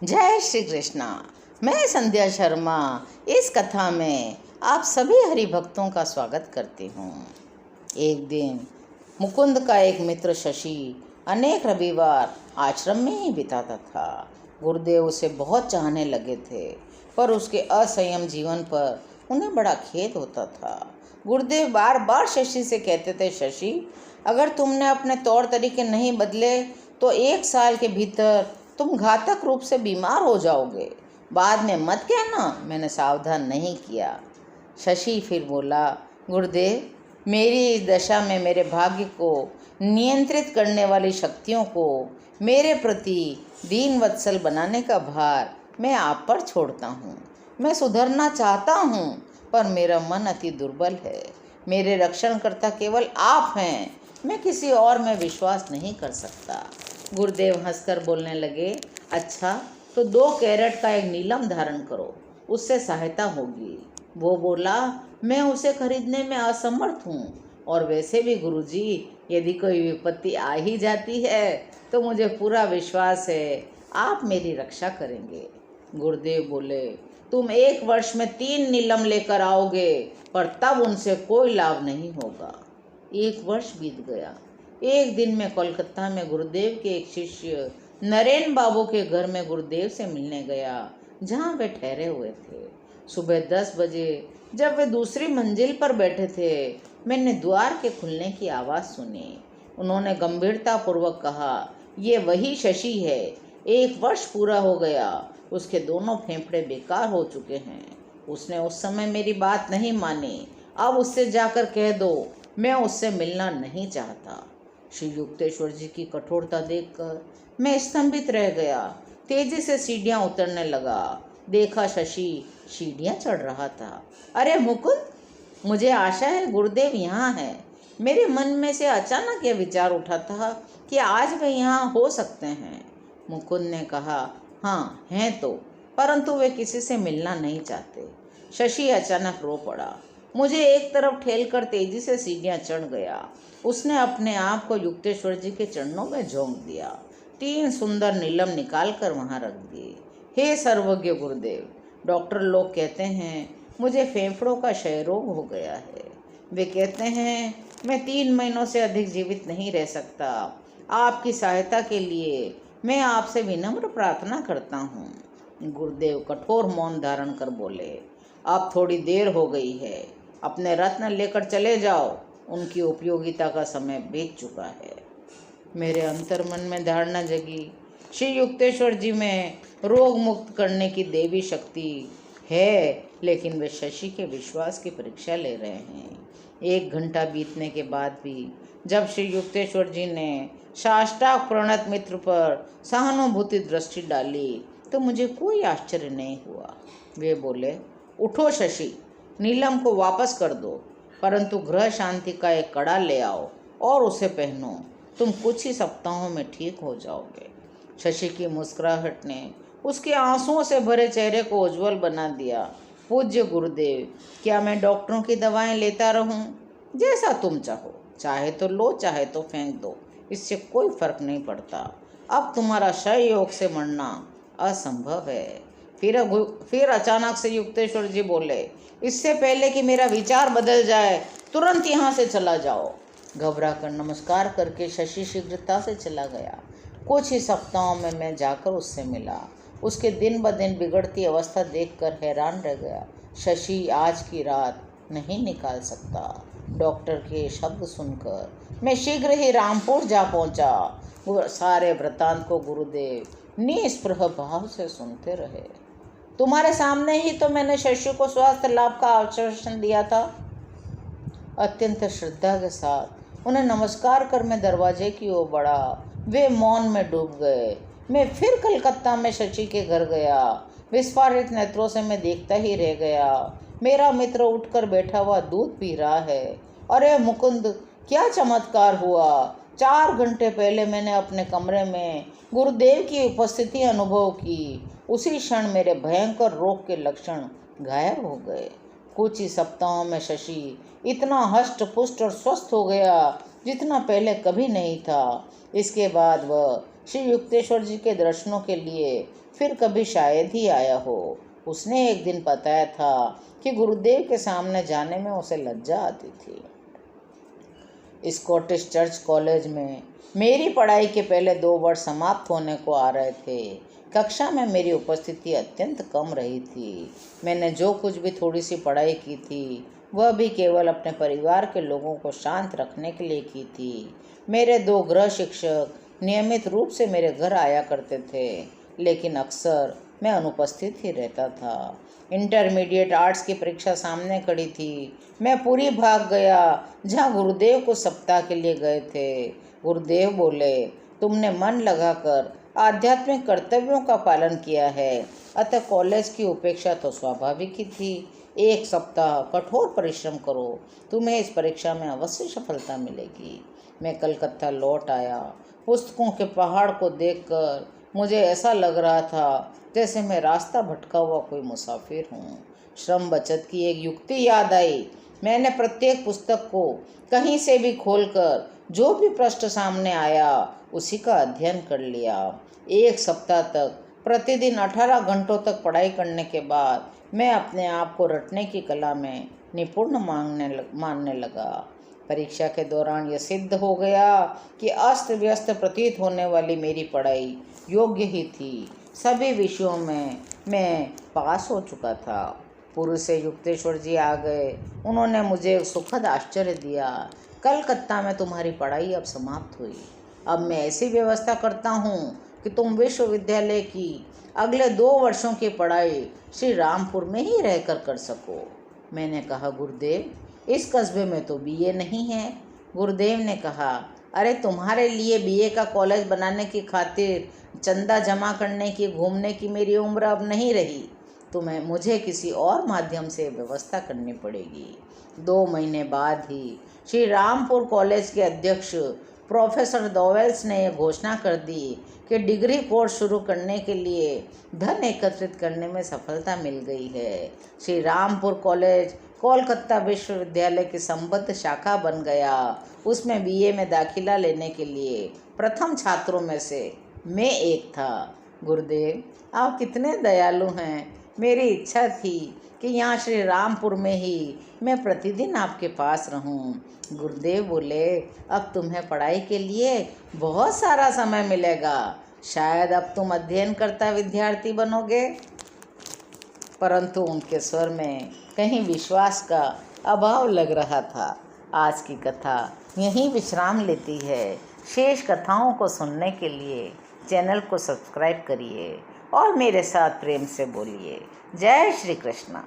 जय श्री कृष्णा। मैं संध्या शर्मा इस कथा में आप सभी हरि भक्तों का स्वागत करती हूँ। एक दिन मुकुंद का एक मित्र शशि अनेक रविवार आश्रम में ही बिताता था। गुरुदेव उसे बहुत चाहने लगे थे, पर उसके असंयम जीवन पर उन्हें बड़ा खेद होता था। गुरुदेव बार बार शशि से कहते थे, शशि, अगर तुमने अपने तौर तरीके नहीं बदले तो 1 साल के भीतर तुम घातक रूप से बीमार हो जाओगे। बाद में मत कहना मैंने सावधान नहीं किया। शशि फिर बोला, गुरुदेव, मेरी इस दशा में मेरे भाग्य को नियंत्रित करने वाली शक्तियों को मेरे प्रति दीन वत्सल बनाने का भार मैं आप पर छोड़ता हूँ। मैं सुधरना चाहता हूँ, पर मेरा मन अति दुर्बल है। मेरे रक्षणकर्ता केवल आप हैं। मैं किसी और में विश्वास नहीं कर सकता। गुरुदेव हंसकर बोलने लगे, अच्छा तो 2 कैरेट का एक नीलम धारण करो, उससे सहायता होगी। वो बोला, मैं उसे खरीदने में असमर्थ हूँ, और वैसे भी गुरुजी, यदि कोई विपत्ति आ ही जाती है तो मुझे पूरा विश्वास है आप मेरी रक्षा करेंगे। गुरुदेव बोले, तुम 1 वर्ष में 3 नीलम लेकर आओगे, पर तब उनसे कोई लाभ नहीं होगा। 1 वर्ष बीत गया। एक दिन मैं कोलकाता में गुरुदेव के एक शिष्य नरेन बाबू के घर में गुरुदेव से मिलने गया, जहाँ वे ठहरे हुए थे। सुबह 10 बजे जब वे दूसरी मंजिल पर बैठे थे, मैंने द्वार के खुलने की आवाज़ सुनी। उन्होंने गंभीरतापूर्वक कहा, ये वही शशि है। 1 वर्ष पूरा हो गया, उसके दोनों फेफड़े बेकार हो चुके हैं। उसने उस समय मेरी बात नहीं मानी। अब उससे जाकर कह दो मैं उससे मिलना नहीं चाहता। श्री युक्तेश्वर जी की कठोरता देखकर मैं स्तंभित रह गया। तेजी से सीढ़ियां उतरने लगा। देखा शशि सीढ़ियां चढ़ रहा था। अरे मुकुंद, मुझे आशा है गुरुदेव यहाँ है। मेरे मन में से अचानक यह विचार उठा था कि आज वे यहाँ हो सकते हैं। मुकुंद ने कहा, हाँ हैं तो, परंतु वे किसी से मिलना नहीं चाहते। शशि अचानक रो पड़ा। मुझे एक तरफ ठेलकर तेजी से सीढ़ियां चढ़ गया। उसने अपने आप को युक्तेश्वर जी के चरणों में झोंक दिया। 3 सुंदर नीलम निकाल कर वहाँ रख दिए। हे सर्वज्ञ गुरुदेव, डॉक्टर लोग कहते हैं मुझे फेफड़ों का क्षय रोग हो गया है। वे कहते हैं मैं 3 महीनों से अधिक जीवित नहीं रह सकता। आपकी सहायता के लिए मैं आपसे विनम्र प्रार्थना करता हूँ। गुरुदेव कठोर मौन धारण कर बोले, अब थोड़ी देर हो गई है, अपने रत्न लेकर चले जाओ। उनकी उपयोगिता का समय बीत चुका है। मेरे अंतर्मन में धारणा जगी, श्री युक्तेश्वर जी में रोग मुक्त करने की देवी शक्ति है, लेकिन वे शशि के विश्वास की परीक्षा ले रहे हैं। 1 घंटा बीतने के बाद भी जब श्री युक्तेश्वर जी ने साष्टांग प्रणत मित्र पर सहानुभूति दृष्टि डाली तो मुझे कोई आश्चर्य नहीं हुआ। वे बोले, उठो शशि, नीलम को वापस कर दो, परंतु गृह शांति का एक कड़ा ले आओ और उसे पहनो। तुम कुछ ही सप्ताहों में ठीक हो जाओगे। शशि की मुस्कुराहट ने उसके आंसुओं से भरे चेहरे को उज्जवल बना दिया। पूज्य गुरुदेव, क्या मैं डॉक्टरों की दवाएं लेता रहूं? जैसा तुम चाहो, चाहे तो लो, चाहे तो फेंक दो, इससे कोई फर्क नहीं पड़ता। अब तुम्हारा क्षय योग से मरना असंभव है। फिर अचानक से युक्तेश्वर जी बोले, इससे पहले कि मेरा विचार बदल जाए तुरंत यहाँ से चला जाओ। घबरा कर नमस्कार करके शशि शीघ्रता से चला गया। कुछ ही सप्ताहों में मैं जाकर उससे मिला। उसके दिन ब दिन बिगड़ती अवस्था देखकर हैरान रह गया। शशि आज की रात नहीं निकाल सकता। डॉक्टर के शब्द सुनकर मैं शीघ्र ही रामपुर जा पहुंचा। सारे वृतांत को गुरुदेव निस्पृह भाव से सुनते रहे। तुम्हारे सामने ही तो मैंने शशि को स्वास्थ्य लाभ का आश्वासन दिया था। अत्यंत श्रद्धा के साथ उन्हें नमस्कार कर मैं दरवाजे की ओर बढ़ा। वे मौन में डूब गए। मैं फिर कलकत्ता में शशि के घर गया। विस्फारित नेत्रों से मैं देखता ही रह गया। मेरा मित्र उठकर बैठा हुआ दूध पी रहा है। अरे मुकुंद, क्या चमत्कार हुआ! 4 घंटे पहले मैंने अपने कमरे में गुरुदेव की उपस्थिति अनुभव की। उसी क्षण मेरे भयंकर रोग के लक्षण गायब हो गए। कुछ ही सप्ताहों में शशि इतना हष्ट पुष्ट और स्वस्थ हो गया जितना पहले कभी नहीं था। इसके बाद वह श्री युक्तेश्वर जी के दर्शनों के लिए फिर कभी शायद ही आया हो। उसने एक दिन बताया था कि गुरुदेव के सामने जाने में उसे लज्जा आती थी। स्कॉटिश चर्च कॉलेज में मेरी पढ़ाई के पहले 2 वर्ष समाप्त होने को आ रहे थे। कक्षा में मेरी उपस्थिति अत्यंत कम रही थी। मैंने जो कुछ भी थोड़ी सी पढ़ाई की थी वह भी केवल अपने परिवार के लोगों को शांत रखने के लिए की थी। मेरे 2 गृह शिक्षक नियमित रूप से मेरे घर आया करते थे, लेकिन अक्सर मैं अनुपस्थित ही रहता था। इंटरमीडिएट आर्ट्स की परीक्षा सामने खड़ी थी। मैं पूरी भाग गया जहाँ गुरुदेव कुछ सप्ताह के लिए गए थे। गुरुदेव बोले, तुमने मन लगाकर आध्यात्मिक कर्तव्यों का पालन किया है, अतः कॉलेज की उपेक्षा तो स्वाभाविक ही थी। 1 सप्ताह कठोर परिश्रम करो, तुम्हें इस परीक्षा में अवश्य सफलता मिलेगी। मैं कलकत्ता लौट आया। पुस्तकों के पहाड़ को देखकर मुझे ऐसा लग रहा था जैसे मैं रास्ता भटका हुआ कोई मुसाफिर हूँ। श्रम बचत की एक युक्ति याद आई। मैंने प्रत्येक पुस्तक को कहीं से भी खोलकर जो भी पृष्ठ सामने आया उसी का अध्ययन कर लिया। 1 सप्ताह तक प्रतिदिन 18 घंटों तक पढ़ाई करने के बाद मैं अपने आप को रटने की कला में निपुण मानने लगा। परीक्षा के दौरान यह सिद्ध हो गया कि अस्त व्यस्त प्रतीत होने वाली मेरी पढ़ाई योग्य ही थी। सभी विषयों में मैं पास हो चुका था। पूर्व से युक्तेश्वर जी आ गए। उन्होंने मुझे सुखद आश्चर्य दिया। कलकत्ता में तुम्हारी पढ़ाई अब समाप्त हुई। अब मैं ऐसी व्यवस्था करता हूँ कि तुम विश्वविद्यालय की अगले 2 वर्षों की पढ़ाई श्री रामपुर में ही रहकर कर सको। मैंने कहा, गुरुदेव, इस कस्बे में तो बीए नहीं है। गुरुदेव ने कहा, अरे तुम्हारे लिए बीए का कॉलेज बनाने की खातिर चंदा जमा करने की, घूमने की मेरी उम्र अब नहीं रही। मुझे किसी और माध्यम से व्यवस्था करनी पड़ेगी। 2 महीने बाद ही श्री रामपुर कॉलेज के अध्यक्ष प्रोफेसर डॉवेल्स ने यह घोषणा कर दी कि डिग्री कोर्स शुरू करने के लिए धन एकत्रित करने में सफलता मिल गई है। श्री रामपुर कॉलेज कोलकाता विश्वविद्यालय की संबद्ध शाखा बन गया। उसमें बीए में दाखिला लेने के लिए प्रथम छात्रों में से मैं एक था। गुरुदेव, आप कितने दयालु हैं। मेरी इच्छा थी कि यहाँ श्री रामपुर में ही मैं प्रतिदिन आपके पास रहूं। गुरुदेव बोले, अब तुम्हें पढ़ाई के लिए बहुत सारा समय मिलेगा। शायद अब तुम अध्ययन करता विद्यार्थी बनोगे। परंतु उनके स्वर में कहीं विश्वास का अभाव लग रहा था। आज की कथा यहीं विश्राम लेती है। शेष कथाओं को सुनने के लिए चैनल को सब्सक्राइब करिए और मेरे साथ प्रेम से बोलिए। जय श्री कृष्णा।